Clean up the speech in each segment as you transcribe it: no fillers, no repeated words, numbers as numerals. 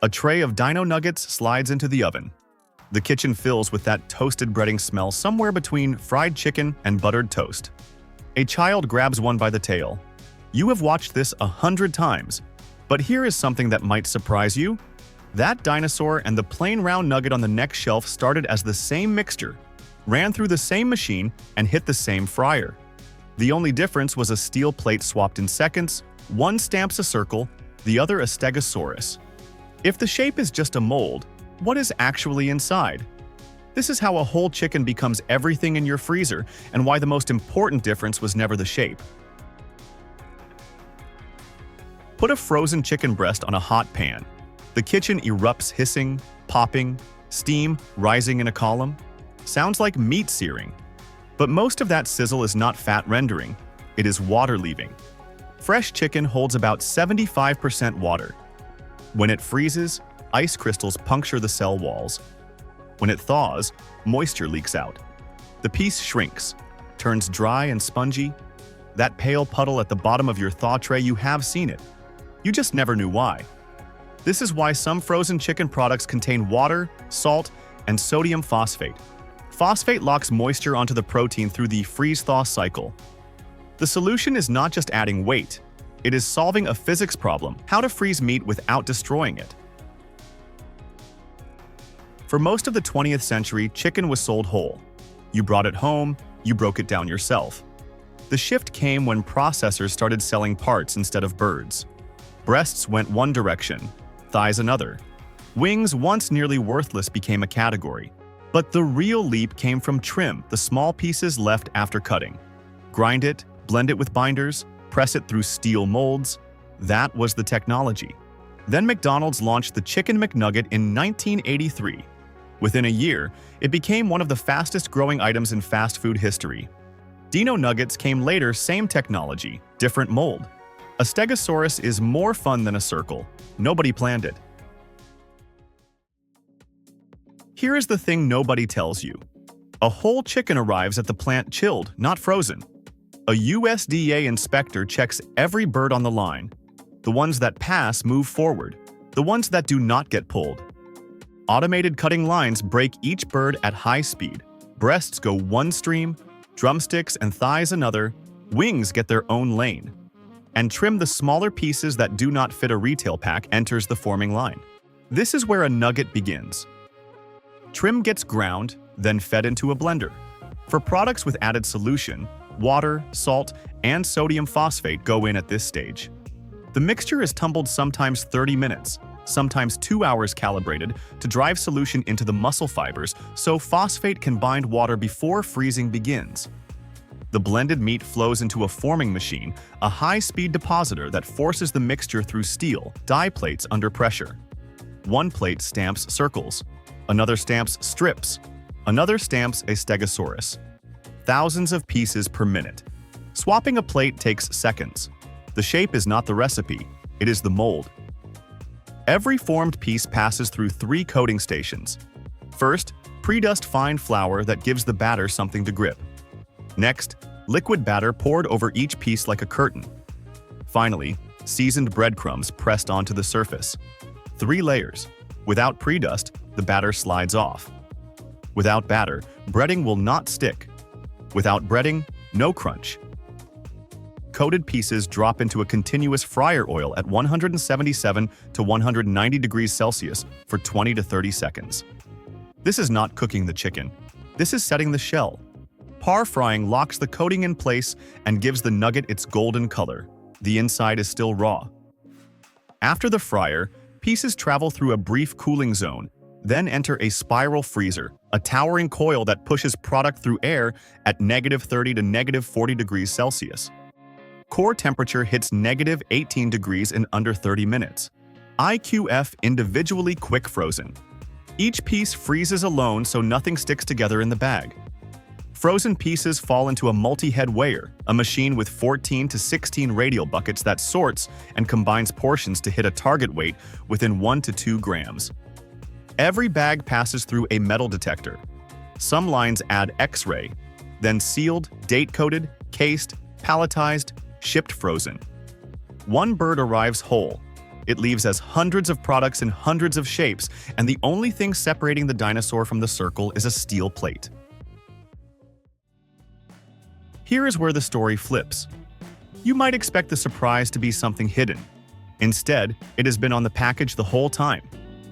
A tray of Dino nuggets slides into the oven. The kitchen fills with that toasted breading smell somewhere between fried chicken and buttered toast. A child grabs one by the tail. You have watched this 100 times, but here is something that might surprise you. That dinosaur and the plain round nugget on the next shelf started as the same mixture, ran through the same machine, and hit the same fryer. The only difference was a steel plate swapped in seconds. One stamps a circle, the other a Stegosaurus. If the shape is just a mold, what is actually inside? This is how a whole chicken becomes everything in your freezer, and why the most important difference was never the shape. Put a frozen chicken breast on a hot pan. The kitchen erupts, hissing, popping, steam rising in a column. Sounds like meat searing. But most of that sizzle is not fat rendering, it is water leaving. Fresh chicken holds about 75% water. When it freezes, ice crystals puncture the cell walls. When it thaws, moisture leaks out. The piece shrinks, turns dry and spongy. That pale puddle at the bottom of your thaw tray, you have seen it. You just never knew why. This is why some frozen chicken products contain water, salt, and sodium phosphate. Phosphate locks moisture onto the protein through the freeze-thaw cycle. The solution is not just adding weight, it is solving a physics problem: how to freeze meat without destroying it. For most of the 20th century, chicken was sold whole. You brought it home, you broke it down yourself. The shift came when processors started selling parts instead of birds. Breasts went one direction, thighs another. Wings, once nearly worthless, became a category. But the real leap came from trim, the small pieces left after cutting. Grind it, blend it with binders, press it through steel molds. That was the technology. Then McDonald's launched the Chicken McNugget in 1983. Within a year, it became one of the fastest-growing items in fast food history. Dino nuggets came later, same technology, different mold. A Stegosaurus is more fun than a circle. Nobody planned it. Here is the thing nobody tells you. A whole chicken arrives at the plant chilled, not frozen. A USDA inspector checks every bird on the line. The ones that pass move forward. The ones that do not get pulled. Automated cutting lines break each bird at high speed. Breasts go one stream, drumsticks and thighs another, wings get their own lane. And trim, the smaller pieces that do not fit a retail pack, enters the forming line. This is where a nugget begins. Trim gets ground, then fed into a blender. For products with added solution, water, salt, and sodium phosphate go in at this stage. The mixture is tumbled sometimes 30 minutes, sometimes 2 hours, calibrated to drive solution into the muscle fibers so phosphate can bind water before freezing begins. The blended meat flows into a forming machine, a high-speed depositor that forces the mixture through steel die plates under pressure. One plate stamps circles, another stamps strips, another stamps a Stegosaurus. Thousands of pieces per minute. Swapping a plate takes seconds. The shape is not the recipe, it is the mold. Every formed piece passes through 3 coating stations. First, pre-dust fine flour that gives the batter something to grip. Next, liquid batter poured over each piece like a curtain. Finally, seasoned breadcrumbs pressed onto the surface. 3 layers. Without pre-dust, the batter slides off. Without batter, breading will not stick. Without breading, no crunch. Coated pieces drop into a continuous fryer oil at 177 to 190 degrees Celsius for 20 to 30 seconds. This is not cooking the chicken. This is setting the shell. Par frying locks the coating in place and gives the nugget its golden color. The inside is still raw. After the fryer, pieces travel through a brief cooling zone, then enter a spiral freezer, a towering coil that pushes product through air at -30 to -40 degrees Celsius. Core temperature hits -18 degrees in under 30 minutes. IQF individually quick frozen. Each piece freezes alone so nothing sticks together in the bag. Frozen pieces fall into a multi-head weigher, a machine with 14 to 16 radial buckets that sorts and combines portions to hit a target weight within 1 to 2 grams. Every bag passes through a metal detector. Some lines add X-ray, then sealed, date-coded, cased, palletized, shipped frozen. One bird arrives whole. It leaves us hundreds of products in hundreds of shapes, and the only thing separating the dinosaur from the circle is a steel plate. Here is where the story flips. You might expect the surprise to be something hidden. Instead, it has been on the package the whole time.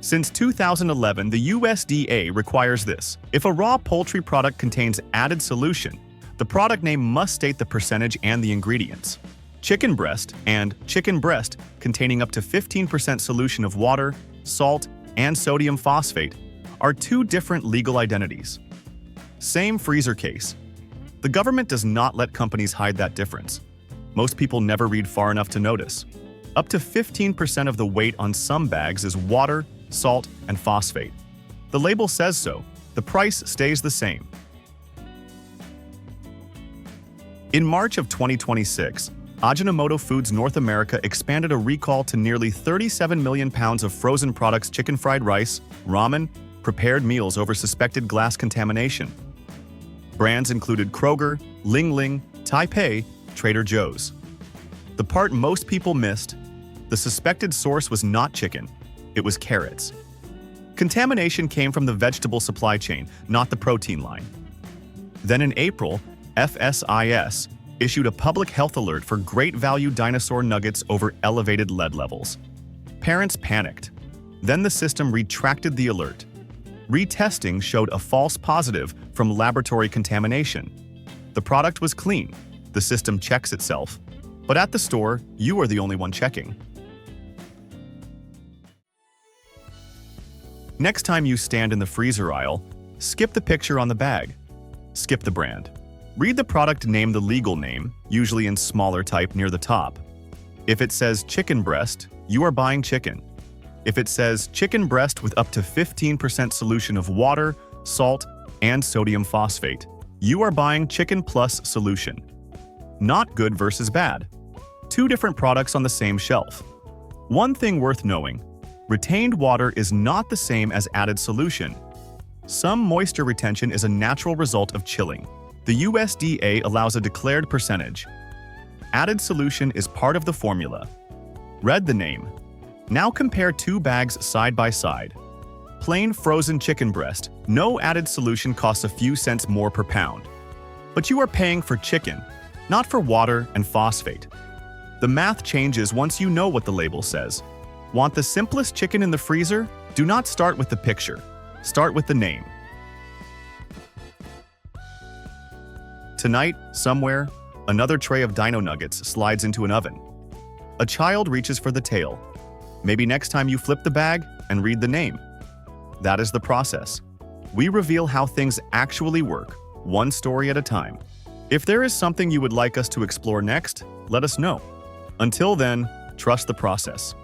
Since 2011, the USDA requires this. If a raw poultry product contains added solution, the product name must state the percentage and the ingredients. Chicken breast and chicken breast containing up to 15% solution of water, salt, and sodium phosphate are two different legal identities. Same freezer case. The government does not let companies hide that difference. Most people never read far enough to notice. Up to 15% of the weight on some bags is water, salt, and phosphate. The label says so. The price stays the same. In March of 2026, Ajinomoto Foods North America expanded a recall to nearly 37 million pounds of frozen products, chicken fried rice, ramen, prepared meals over suspected glass contamination. Brands included Kroger, Ling Ling, Taipei, Trader Joe's. The part most people missed: the suspected source was not chicken, it was carrots. Contamination came from the vegetable supply chain, not the protein line. Then in April, FSIS issued a public health alert for great value dinosaur nuggets over elevated lead levels. Parents panicked. Then the system retracted the alert. Retesting showed a false positive from laboratory contamination. The product was clean. The system checks itself. But at the store, you are the only one checking. Next time you stand in the freezer aisle, skip the picture on the bag. Skip the brand. Read the product name, the legal name, usually in smaller type near the top. If it says chicken breast, you are buying chicken. If it says chicken breast with up to 15% solution of water, salt, and sodium phosphate, you are buying chicken plus solution. Not good versus bad. Two different products on the same shelf. One thing worth knowing: retained water is not the same as added solution. Some moisture retention is a natural result of chilling. The USDA allows a declared percentage. Added solution is part of the formula. Read the name. Now compare two bags side by side. Plain frozen chicken breast, no added solution, costs a few cents more per pound. But you are paying for chicken, not for water and phosphate. The math changes once you know what the label says. Want the simplest chicken in the freezer? Do not start with the picture. Start with the name. Tonight, somewhere, another tray of Dino nuggets slides into an oven. A child reaches for the tail. Maybe next time you flip the bag and read the name. That is the process. We reveal how things actually work, one story at a time. If there is something you would like us to explore next, let us know. Until then, trust the process.